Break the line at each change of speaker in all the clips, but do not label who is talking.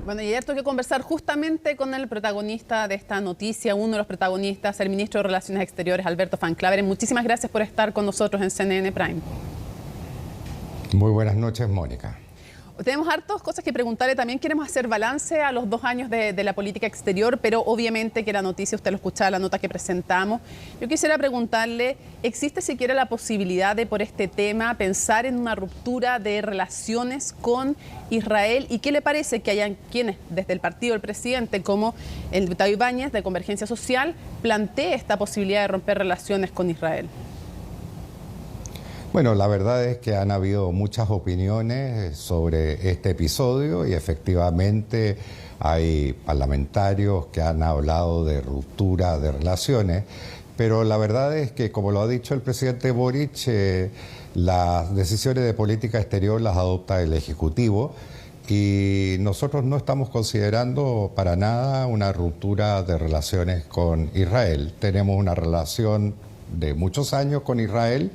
Bueno, y ayer tuve que conversar justamente con el protagonista de esta noticia, uno de los protagonistas, el ministro de Relaciones Exteriores, Alberto Van Klaveren. Muchísimas gracias por estar con nosotros en CNN Prime.
Muy buenas noches, Mónica.
Tenemos hartas cosas que preguntarle. También queremos hacer balance a los 2 años de la política exterior, pero obviamente que la noticia, usted lo escuchaba, la nota que presentamos. Yo quisiera preguntarle, ¿existe siquiera la posibilidad de, por este tema, pensar en una ruptura de relaciones con Israel? ¿Y qué le parece que hayan quienes, desde el partido del presidente, como el diputado Ibáñez de Convergencia Social, plantee esta posibilidad de romper relaciones con Israel?
Bueno, la verdad es que han habido muchas opiniones sobre este episodio y efectivamente hay parlamentarios que han hablado de ruptura de relaciones, pero la verdad es que, como lo ha dicho el presidente Boric, las decisiones de política exterior las adopta el Ejecutivo y nosotros no estamos considerando para nada una ruptura de relaciones con Israel. Tenemos una relación de muchos años con Israel.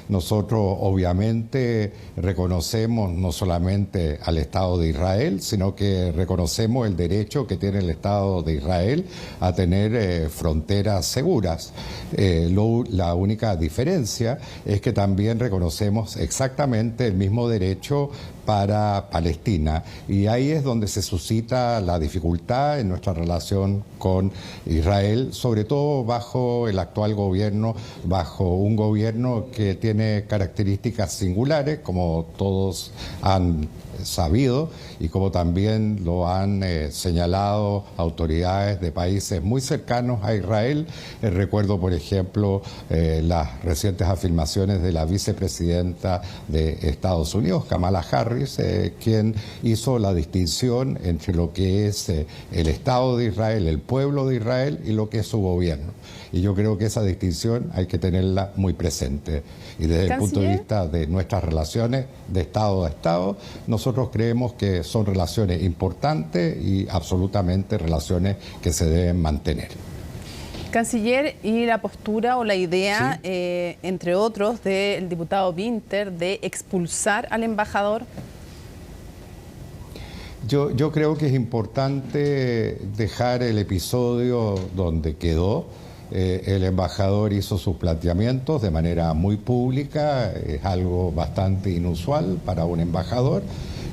Nosotros obviamente reconocemos no solamente al Estado de Israel, sino que reconocemos el derecho que tiene el Estado de Israel a tener fronteras seguras. La única diferencia es que también reconocemos exactamente el mismo derecho para Palestina, y ahí es donde se suscita la dificultad en nuestra relación con Israel, sobre todo bajo el actual gobierno, bajo un gobierno que tiene características singulares, como todos han sabido y como también lo han señalado autoridades de países muy cercanos a Israel. Recuerdo, por ejemplo, las recientes afirmaciones de la vicepresidenta de Estados Unidos, Kamala Harris, quien hizo la distinción entre lo que es el Estado de Israel, el pueblo de Israel, y lo que es su gobierno. Y yo creo que esa distinción hay que tenerla muy presente. Y desde el punto de vista de nuestras relaciones de Estado a Estado, nosotros creemos que son relaciones importantes y absolutamente relaciones que se deben mantener.
Canciller, y la postura o la idea, ¿sí?, entre otros, del diputado Winter de expulsar al embajador.
Yo creo que es importante dejar el episodio donde quedó. El embajador hizo sus planteamientos de manera muy pública, es algo bastante inusual para un embajador.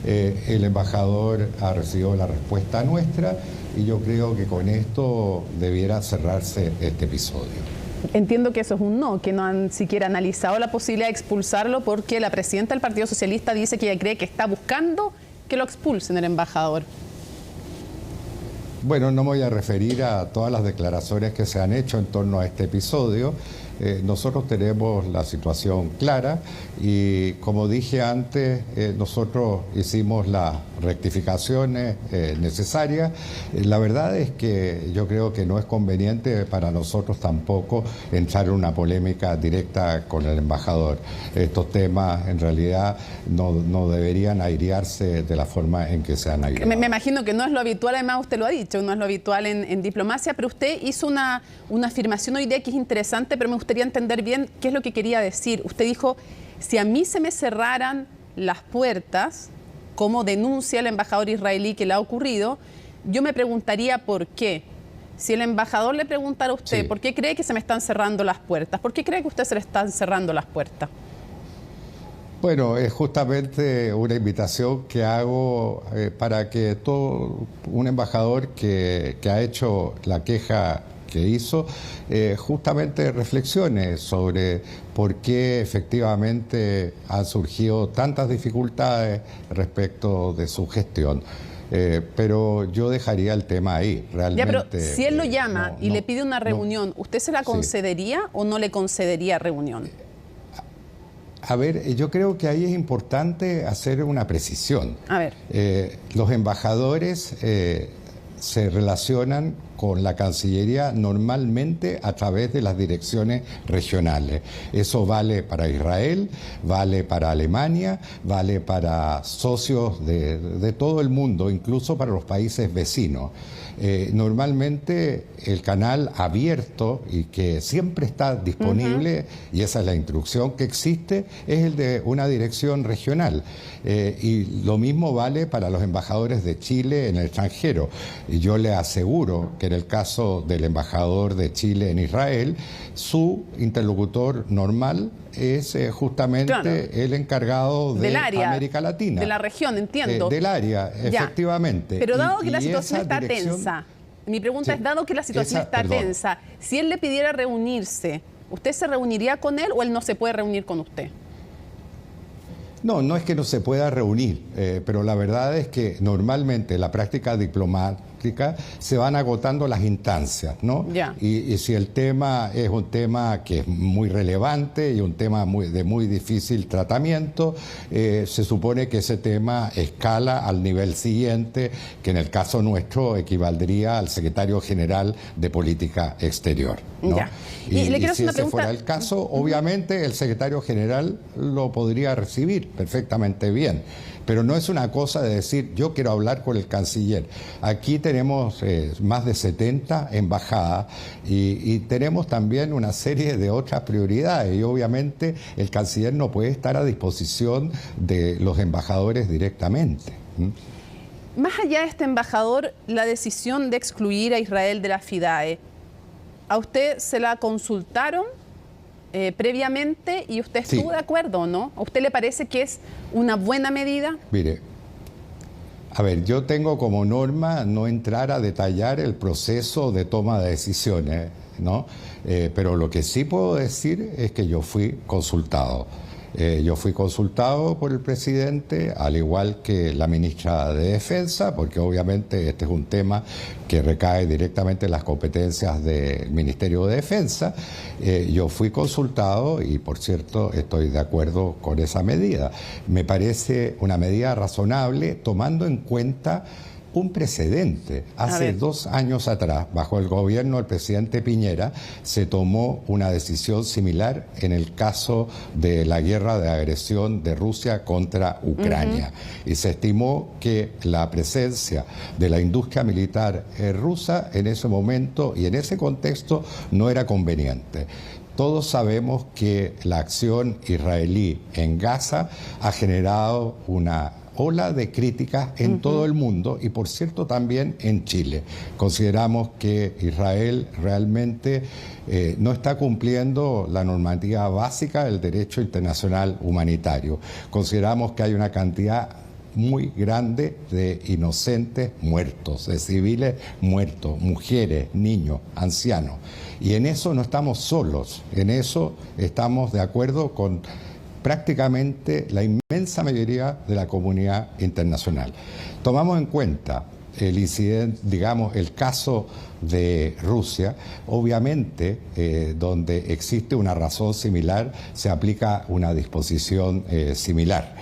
El embajador ha recibido la respuesta nuestra y yo creo que con esto debiera cerrarse este episodio.
Entiendo que eso es un no, que no han siquiera analizado la posibilidad de expulsarlo, porque la presidenta del Partido Socialista dice que ella cree que está buscando que lo expulsen el embajador.
Bueno, no me voy a referir a todas las declaraciones que se han hecho en torno a este episodio. Nosotros tenemos la situación clara y, como dije antes, nosotros hicimos las rectificaciones necesarias. La verdad es que yo creo que no es conveniente para nosotros tampoco entrar en una polémica directa con el embajador. Estos temas en realidad no deberían airearse de la forma en que se han aireado.
Me imagino que no es lo habitual, además usted lo ha dicho, no es lo habitual en diplomacia, pero usted hizo una afirmación hoy día que es interesante, pero me gustaría entender bien qué es lo que quería decir. Usted dijo, si a mí se me cerraran las puertas, como denuncia el embajador israelí que le ha ocurrido, yo me preguntaría por qué. Si el embajador le preguntara a usted, sí, ¿por qué cree que se me están cerrando las puertas? ¿Por qué cree que a usted se le están cerrando las puertas?
Bueno, es justamente una invitación que hago para que todo un embajador que ha hecho la queja que hizo, justamente reflexione sobre por qué efectivamente han surgido tantas dificultades respecto de su gestión. Pero yo dejaría el tema ahí, realmente.
Ya, pero si él lo llama y le pide una reunión, ¿usted se la concedería, sí, o no le concedería reunión?
A ver, yo creo que ahí es importante hacer una precisión.
A ver.
Los embajadores se relacionan con la Cancillería normalmente a través de las direcciones regionales. Eso vale para Israel, vale para Alemania, vale para socios de todo el mundo, incluso para los países vecinos. Normalmente el canal abierto y que siempre está disponible, y esa es la instrucción que existe, es el de una dirección regional. Y lo mismo vale para los embajadores de Chile en el extranjero. Y yo le aseguro que en el caso del embajador de Chile en Israel, su interlocutor normal es justamente el encargado de América Latina.
De la región, entiendo.
Del área, efectivamente.
Pero dado que la situación está tensa, mi pregunta es, dado que la situación está tensa, si él le pidiera reunirse, ¿usted se reuniría con él o él no se puede reunir con usted?
No, no es que no se pueda reunir, pero la verdad es que normalmente la práctica diplomática se van agotando las instancias, ¿no? Y si el tema es un tema que es muy relevante y un tema de muy difícil tratamiento, se supone que ese tema escala al nivel siguiente, que en el caso nuestro equivaldría al secretario general de Política Exterior, ¿no?
Y le quiero
si ese fuera el caso, obviamente el secretario general lo podría recibir perfectamente bien. Pero no es una cosa de decir, yo quiero hablar con el canciller. Aquí tenemos más de 70 embajadas y tenemos también una serie de otras prioridades. Y obviamente el canciller no puede estar a disposición de los embajadores directamente.
Más allá de este embajador, la decisión de excluir a Israel de la FIDAE, ¿a usted se la consultaron previamente y usted estuvo de acuerdo, no? ¿A usted le parece que es una buena medida?
Mire, a ver, yo tengo como norma no entrar a detallar el proceso de toma de decisiones, ¿no? Pero lo que sí puedo decir es que yo fui consultado. Yo fui consultado por el presidente, al igual que la ministra de Defensa, porque obviamente este es un tema que recae directamente en las competencias del Ministerio de Defensa. Yo fui consultado y, por cierto, estoy de acuerdo con esa medida. Me parece una medida razonable, tomando en cuenta un precedente. Hace 2 años atrás, bajo el gobierno del presidente Piñera, se tomó una decisión similar en el caso de la guerra de agresión de Rusia contra Ucrania. Y se estimó que la presencia de la industria militar rusa en ese momento y en ese contexto no era conveniente. Todos sabemos que la acción israelí en Gaza ha generado una ola de críticas en todo el mundo y, por cierto, también en Chile. Consideramos que Israel realmente no está cumpliendo la normativa básica del derecho internacional humanitario. Consideramos que hay una cantidad muy grande de inocentes muertos, de civiles muertos, mujeres, niños, ancianos. Y en eso no estamos solos, en eso estamos de acuerdo con prácticamente la inmensa mayoría de la comunidad internacional. Tomamos en cuenta el incidente, digamos, el caso de Rusia, obviamente donde existe una razón similar, se aplica una disposición similar.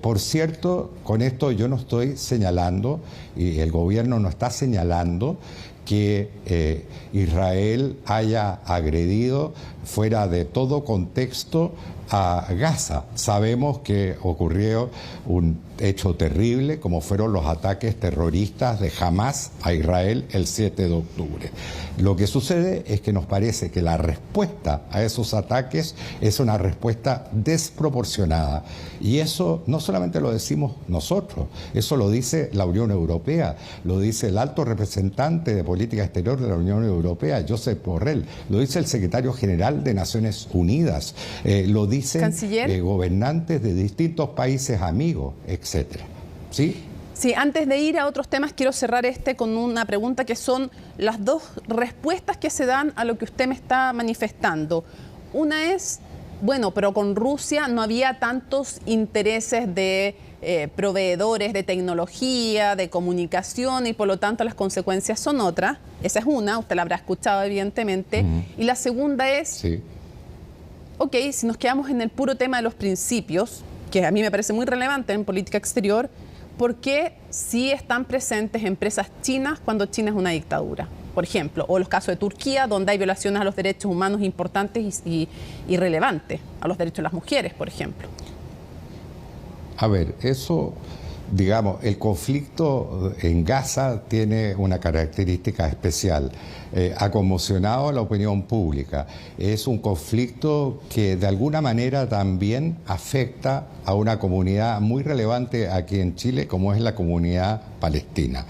Por cierto, con esto yo no estoy señalando, y el gobierno no está señalando, que Israel haya agredido fuera de todo contexto a Gaza. Sabemos que ocurrió un hecho terrible, como fueron los ataques terroristas de Hamás a Israel el 7 de octubre. Lo que sucede es que nos parece que la respuesta a esos ataques es una respuesta desproporcionada. Y eso no solamente lo decimos nosotros, eso lo dice la Unión Europea, lo dice el alto representante de política exterior de la Unión Europea, Josep Borrell, lo dice el secretario general de Naciones Unidas, lo dicen gobernantes de distintos países amigos, etcétera. ¿Sí?
Sí, antes de ir a otros temas, quiero cerrar con una pregunta que son las dos respuestas que se dan a lo que usted me está manifestando. Una es, bueno, pero con Rusia no había tantos intereses de proveedores de tecnología, de comunicación, y por lo tanto las consecuencias son otras. Esa es una, usted la habrá escuchado evidentemente. Y la segunda es, ok, si nos quedamos en el puro tema de los principios, que a mí me parece muy relevante en política exterior, ¿por qué sí están presentes empresas chinas cuando China es una dictadura? por ejemplo, o los casos de Turquía, donde hay violaciones a los derechos humanos importantes y relevantes, a los derechos de las mujeres, por ejemplo.
A ver, eso, digamos, el conflicto en Gaza tiene una característica especial. Ha conmocionado a la opinión pública. Es un conflicto que de alguna manera también afecta a una comunidad muy relevante aquí en Chile, como es la comunidad palestina.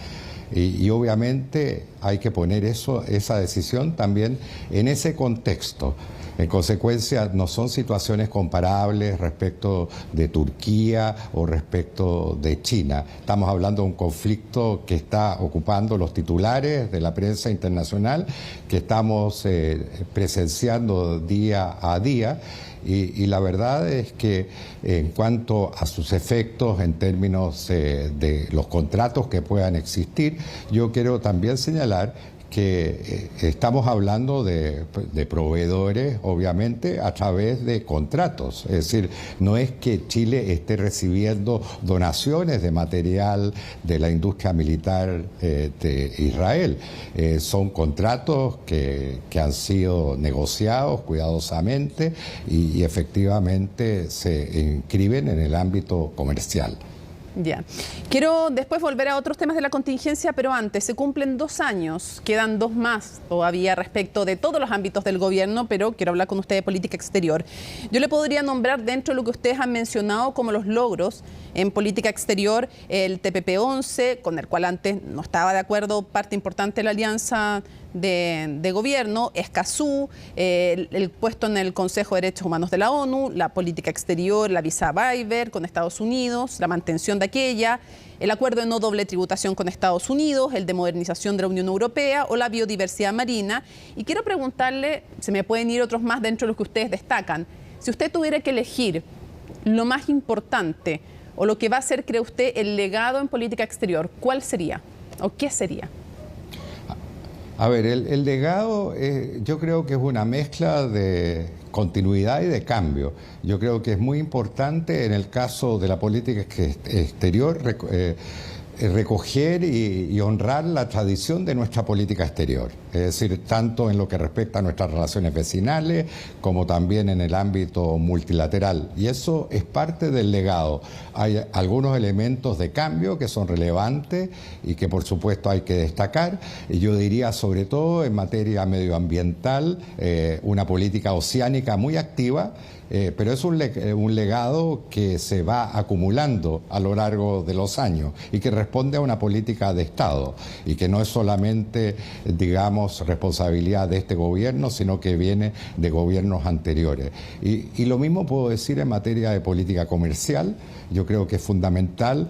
Y obviamente hay que poner esa decisión también en ese contexto. En consecuencia, no son situaciones comparables respecto de Turquía o respecto de China. Estamos hablando de un conflicto que está ocupando los titulares de la prensa internacional, que estamos presenciando día a día. Y la verdad es que en cuanto a sus efectos en términos de los contratos que puedan existir, yo quiero también señalar que estamos hablando de proveedores, obviamente, a través de contratos. Es decir, no es que Chile esté recibiendo donaciones de material de la industria militar de Israel. Son contratos que han sido negociados cuidadosamente y efectivamente se inscriben en el ámbito comercial.
Ya. Quiero después volver a otros temas de la contingencia, pero antes, se cumplen 2 años, quedan 2 más todavía respecto de todos los ámbitos del gobierno, pero quiero hablar con usted de política exterior. Yo le podría nombrar dentro de lo que ustedes han mencionado como los logros en política exterior, el TPP-11, con el cual antes no estaba de acuerdo parte importante de la alianza de gobierno, Escazú, el puesto en el Consejo de Derechos Humanos de la ONU, la política exterior, la visa waiver con Estados Unidos, la mantención de aquella, el acuerdo de no doble tributación con Estados Unidos, el de modernización de la Unión Europea o la biodiversidad marina. Y quiero preguntarle, se me pueden ir otros más dentro de los que ustedes destacan, si usted tuviera que elegir lo más importante o lo que va a ser, cree usted, el legado en política exterior, ¿cuál sería o qué sería?
A ver, el legado yo creo que es una mezcla de continuidad y de cambio. Yo creo que es muy importante en el caso de la política exterior recoger y honrar la tradición de nuestra política exterior, es decir, tanto en lo que respecta a nuestras relaciones vecinales como también en el ámbito multilateral, y eso es parte del legado. Hay algunos elementos de cambio que son relevantes y que por supuesto hay que destacar, y yo diría sobre todo en materia medioambiental, una política oceánica muy activa, pero es un legado que se va acumulando a lo largo de los años y que responde a una política de Estado y que no es solamente, digamos, responsabilidad de este gobierno, sino que viene de gobiernos anteriores. Y lo mismo puedo decir en materia de política comercial. Yo creo que es fundamental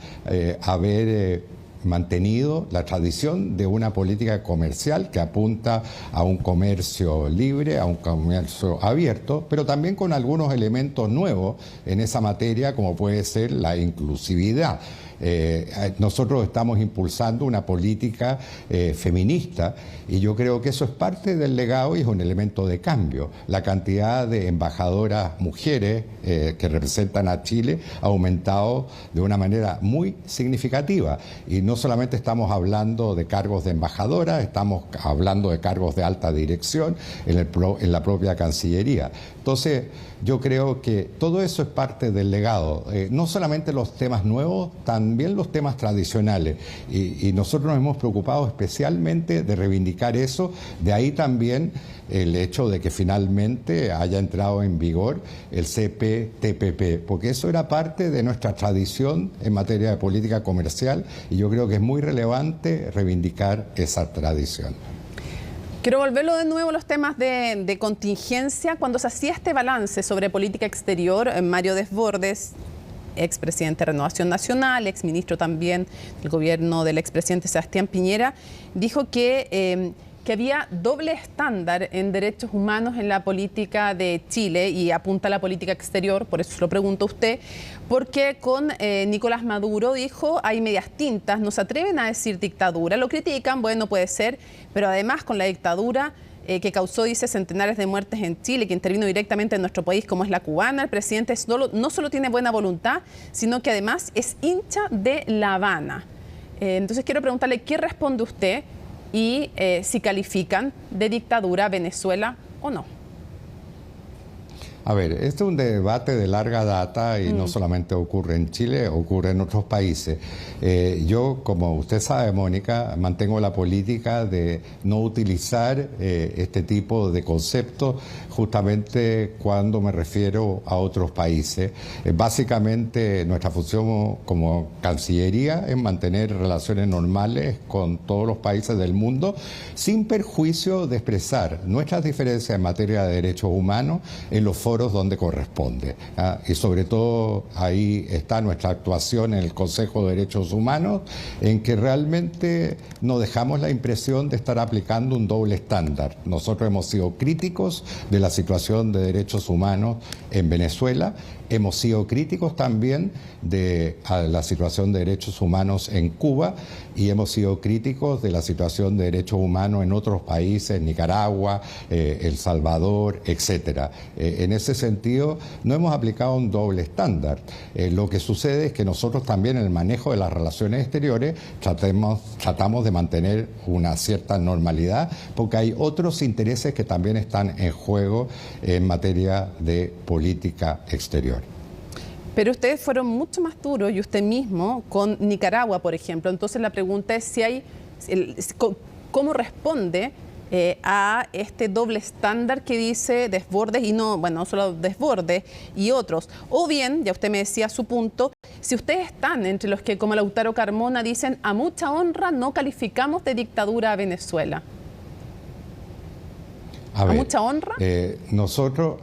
haber mantenido la tradición de una política comercial que apunta a un comercio libre, a un comercio abierto, pero también con algunos elementos nuevos en esa materia, como puede ser la inclusividad. Nosotros estamos impulsando una política feminista y yo creo que eso es parte del legado y es un elemento de cambio. La cantidad de embajadoras mujeres que representan a Chile ha aumentado de una manera muy significativa y no solamente estamos hablando de cargos de embajadoras, estamos hablando de cargos de alta dirección en la propia Cancillería. Entonces, yo creo que todo eso es parte del legado, no solamente los temas nuevos, también los temas tradicionales. Y nosotros nos hemos preocupado especialmente de reivindicar eso, de ahí también el hecho de que finalmente haya entrado en vigor el CPTPP, porque eso era parte de nuestra tradición en materia de política comercial y yo creo que es muy relevante reivindicar esa tradición.
Quiero volverlo de nuevo a los temas de contingencia. Cuando se hacía este balance sobre política exterior, Mario Desbordes, expresidente de Renovación Nacional, exministro también del gobierno del expresidente Sebastián Piñera, dijo que había doble estándar en derechos humanos en la política de Chile y apunta a la política exterior, por eso se lo pregunto a usted, porque con Nicolás Maduro dijo hay medias tintas, no se atreven a decir dictadura, lo critican, bueno, puede ser, pero además con la dictadura que causó, dice, centenares de muertes en Chile, que intervino directamente en nuestro país como es la cubana, el presidente no solo tiene buena voluntad, sino que además es hincha de La Habana. Entonces quiero preguntarle, ¿qué responde usted? y si califican de dictadura a Venezuela o no.
A ver, este es un debate de larga data y no solamente ocurre en Chile, ocurre en otros países. Yo, como usted sabe, Mónica, mantengo la política de no utilizar este tipo de conceptos justamente cuando me refiero a otros países. Básicamente, nuestra función como Cancillería es mantener relaciones normales con todos los países del mundo, sin perjuicio de expresar nuestras diferencias en materia de derechos humanos en los foros donde corresponde. Y sobre todo ahí está nuestra actuación en el Consejo de Derechos Humanos, en que realmente no dejamos la impresión de estar aplicando un doble estándar. Nosotros hemos sido críticos de la situación de derechos humanos en Venezuela, hemos sido críticos también de la situación de derechos humanos en Cuba y hemos sido críticos de la situación de derechos humanos en otros países, Nicaragua, El Salvador, etcétera. En ese sentido, no hemos aplicado un doble estándar. Lo que sucede es que nosotros también en el manejo de las relaciones exteriores tratamos de mantener una cierta normalidad, porque hay otros intereses que también están en juego en materia de política exterior.
Pero ustedes fueron mucho más duros, y usted mismo, con Nicaragua, por ejemplo. Entonces la pregunta es si hay, ¿cómo responde a este doble estándar que dice Desbordes y no, bueno, no solo Desbordes y otros? O bien, ya usted me decía su punto, si ustedes están entre los que, como Lautaro Carmona, dicen a mucha honra no calificamos de dictadura a Venezuela. ¿A mucha honra?
Nosotros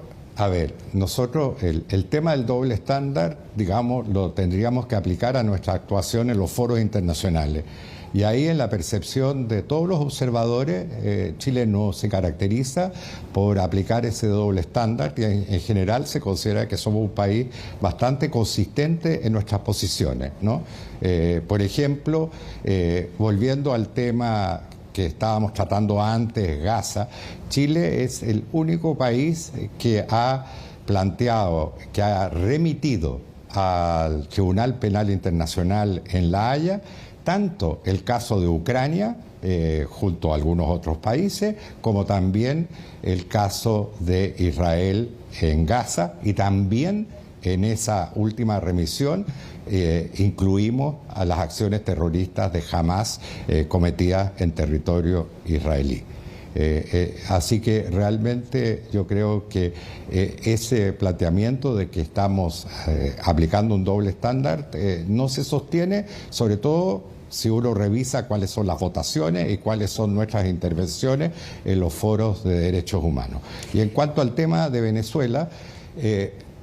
el tema del doble estándar, digamos, lo tendríamos que aplicar a nuestra actuación en los foros internacionales. Y ahí, en la percepción de todos los observadores, Chile no se caracteriza por aplicar ese doble estándar y en general se considera que somos un país bastante consistente en nuestras posiciones, ¿no? Por ejemplo, volviendo al tema que estábamos tratando antes, Gaza, Chile es el único país que ha planteado, que ha remitido al Tribunal Penal Internacional en La Haya tanto el caso de Ucrania, junto a algunos otros países, como también el caso de Israel en Gaza, y también en esa última remisión incluimos a las acciones terroristas de Hamas cometidas en territorio israelí. Así que realmente yo creo que ese planteamiento de que estamos aplicando un doble estándar no se sostiene, sobre todo si uno revisa cuáles son las votaciones y cuáles son nuestras intervenciones en los foros de derechos humanos. Y en cuanto al tema de Venezuela,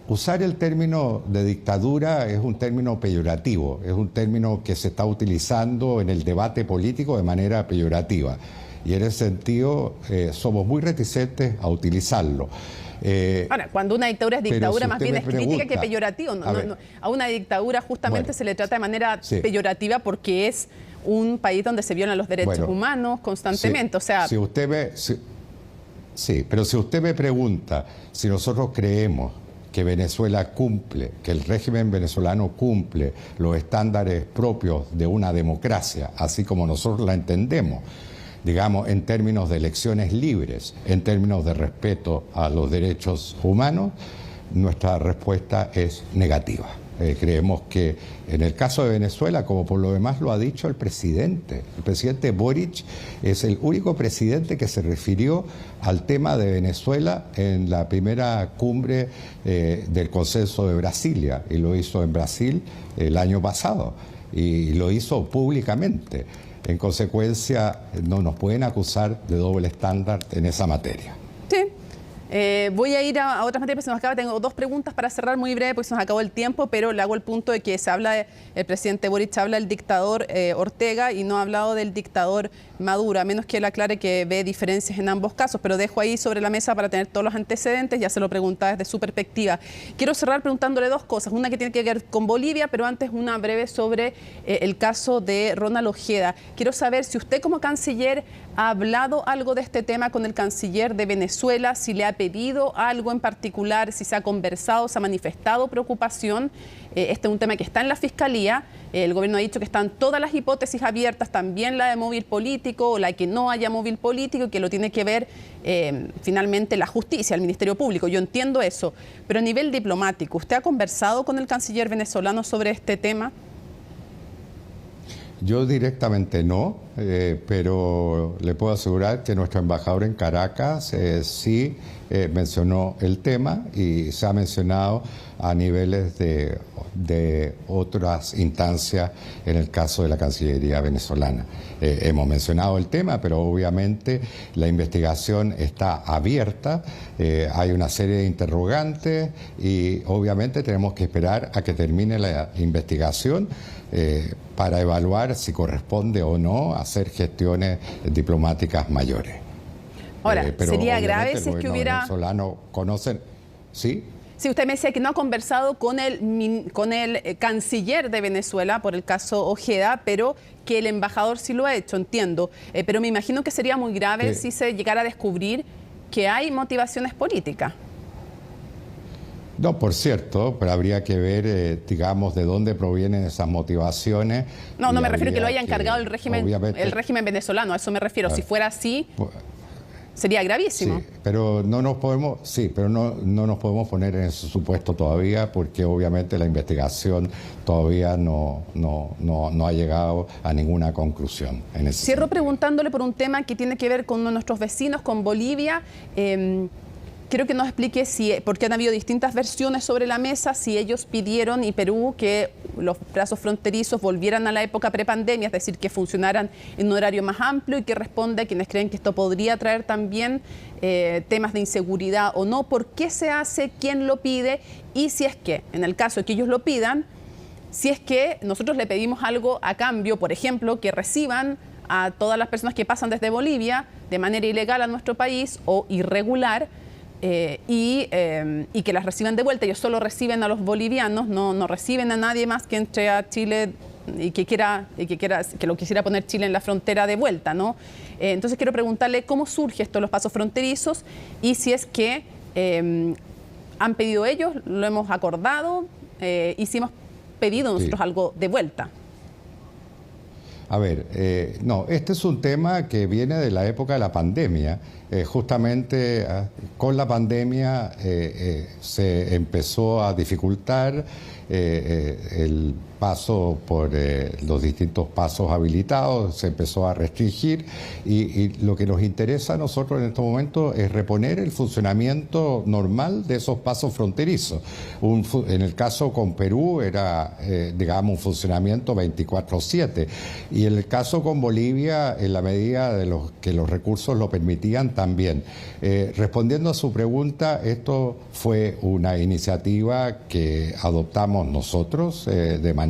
usar el término de dictadura es un término peyorativo, es un término que se está utilizando en el debate político de manera peyorativa. Y en ese sentido somos muy reticentes a utilizarlo.
Ahora, cuando una dictadura es dictadura, si más bien es crítica que peyorativo. A una dictadura justamente se le trata de manera peyorativa porque es un país donde se violan los derechos humanos constantemente. O sea,
pero si usted me pregunta si nosotros creemos que Venezuela cumple, que el régimen venezolano cumple los estándares propios de una democracia, así como nosotros la entendemos, digamos, en términos de elecciones libres, en términos de respeto a los derechos humanos, nuestra respuesta es negativa. Creemos que en el caso de Venezuela, como por lo demás lo ha dicho el presidente Boric, es el único presidente que se refirió al tema de Venezuela en la primera cumbre del Consenso de Brasilia, y lo hizo en Brasil el año pasado, y lo hizo públicamente. En consecuencia, no nos pueden acusar de doble estándar en esa materia.
Sí. Voy a ir a otras materias, se nos acaba. Tengo dos preguntas para cerrar muy breve porque se nos acabó el tiempo, pero le hago el punto de que se habla, el presidente Boric habla del dictador Ortega y no ha hablado del dictador Maduro, a menos que él aclare que ve diferencias en ambos casos, pero dejo ahí sobre la mesa para tener todos los antecedentes, ya se lo preguntaba desde su perspectiva. Quiero cerrar preguntándole dos cosas, una que tiene que ver con Bolivia, pero antes una breve sobre el caso de Ronald Ojeda. Quiero saber si usted como canciller ha hablado algo de este tema con el canciller de Venezuela, si le ha pedido algo en particular, si se ha conversado, se ha manifestado preocupación. Este es un tema que está en la Fiscalía. El gobierno ha dicho que están todas las hipótesis abiertas, también la de móvil político o la que no haya móvil político, y que lo tiene que ver finalmente la justicia, el Ministerio Público. Yo entiendo eso, pero a nivel diplomático, ¿usted ha conversado con el canciller venezolano sobre este tema?
Yo directamente no, pero le puedo asegurar que nuestro embajador en Caracas sí mencionó el tema, y se ha mencionado a niveles de otras instancias en el caso de la Cancillería venezolana. Hemos mencionado el tema, pero obviamente la investigación está abierta, hay una serie de interrogantes y obviamente tenemos que esperar a que termine la investigación para evaluar si corresponde o no hacer gestiones diplomáticas mayores.
Ahora, sería grave si es que hubiera...
venezolano conocen, ¿sí?
Sí, usted me decía que no ha conversado con el canciller de Venezuela por el caso Ojeda, pero que el embajador sí lo ha hecho, entiendo. Pero me imagino que sería muy grave si se llegara a descubrir que hay motivaciones políticas.
No, por cierto, pero habría que ver, digamos, de dónde provienen esas motivaciones.
No me refiero a que lo haya encargado el régimen venezolano, a eso me refiero. Si fuera así, sería gravísimo.
Sí, pero no nos podemos poner en ese supuesto todavía, porque obviamente la investigación todavía no ha llegado a ninguna conclusión.
Cierro preguntándole por un tema que tiene que ver con uno de nuestros vecinos, con Bolivia. Quiero que nos explique porque han habido distintas versiones sobre la mesa, si ellos pidieron, y Perú, que los plazos fronterizos volvieran a la época prepandemia, es decir, que funcionaran en un horario más amplio, y que responde a quienes creen que esto podría traer también temas de inseguridad o no. ¿Por qué se hace? ¿Quién lo pide? Y si es que, en el caso de que ellos lo pidan, si es que nosotros le pedimos algo a cambio, por ejemplo, que reciban a todas las personas que pasan desde Bolivia de manera ilegal a nuestro país o irregular, y que las reciban de vuelta. Ellos solo reciben a los bolivianos, no reciben a nadie más que entre a Chile y que lo quisiera poner Chile en la frontera de vuelta, ¿no? Entonces quiero preguntarle cómo surge esto de los pasos fronterizos, y si es que han pedido ellos, lo hemos acordado, y si hemos pedido nosotros algo de vuelta.
A ver, no, este es un tema que viene de la época de la pandemia. Justamente con la pandemia se empezó a dificultar el paso por los distintos pasos habilitados, se empezó a restringir, y lo que nos interesa a nosotros en estos momentos es reponer el funcionamiento normal de esos pasos fronterizos. En el caso con Perú era, digamos, un funcionamiento 24/7, y en el caso con Bolivia, en la medida de que los recursos lo permitían también. Respondiendo a su pregunta, esto fue una iniciativa que adoptamos nosotros de manera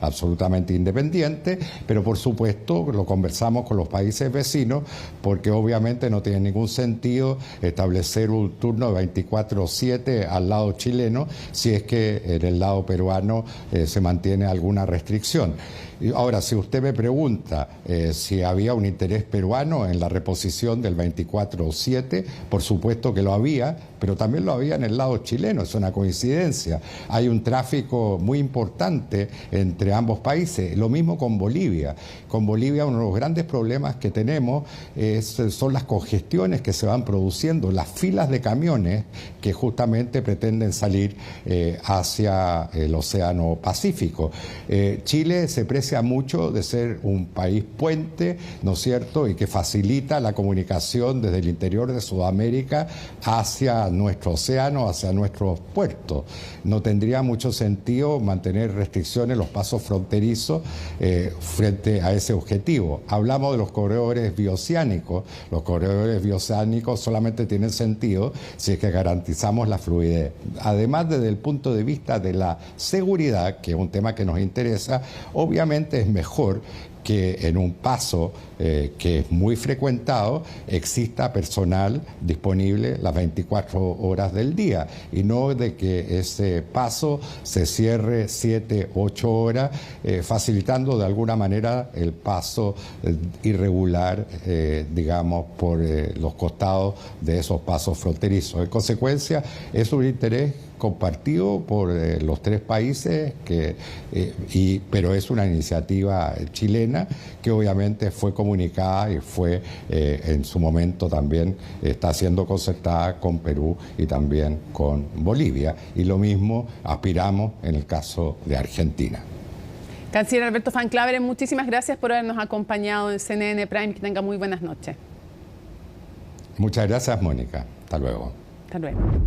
absolutamente independiente, pero por supuesto lo conversamos con los países vecinos, porque obviamente no tiene ningún sentido establecer un turno de 24/7 al lado chileno si es que en el lado peruano se mantiene alguna restricción. Ahora, si usted me pregunta si había un interés peruano en la reposición del 24/7, por supuesto que lo había, pero también lo había en el lado chileno, es una coincidencia. Hay un tráfico muy importante entre ambos países, lo mismo con Bolivia. Con Bolivia uno de los grandes problemas que tenemos son las congestiones que se van produciendo, las filas de camiones que justamente pretenden salir hacia el Océano Pacífico. Chile se precia mucho de ser un país puente, ¿no es cierto?, y que facilita la comunicación desde el interior de Sudamérica hacia nuestro océano, hacia nuestros puertos. No tendría mucho sentido mantener restricciones en los pasos fronterizos frente a ese objetivo. Hablamos de los corredores bioceánicos. Los corredores bioceánicos solamente tienen sentido si es que garantizamos la fluidez. Además, desde el punto de vista de la seguridad, que es un tema que nos interesa, obviamente es mejor que en un paso que es muy frecuentado exista personal disponible las 24 horas del día y no de que ese paso se cierre 7, 8 horas, facilitando de alguna manera el paso irregular, digamos, por los costados de esos pasos fronterizos. En consecuencia, es un interés compartido por los tres países, pero es una iniciativa chilena que obviamente fue comunicada y fue en su momento también está siendo concertada con Perú y también con Bolivia. Y lo mismo aspiramos en el caso de Argentina.
Canciller Alberto Van Klaveren, muchísimas gracias por habernos acompañado en CNN Prime. Que tenga muy buenas noches.
Muchas gracias, Mónica. Hasta luego.
Hasta luego.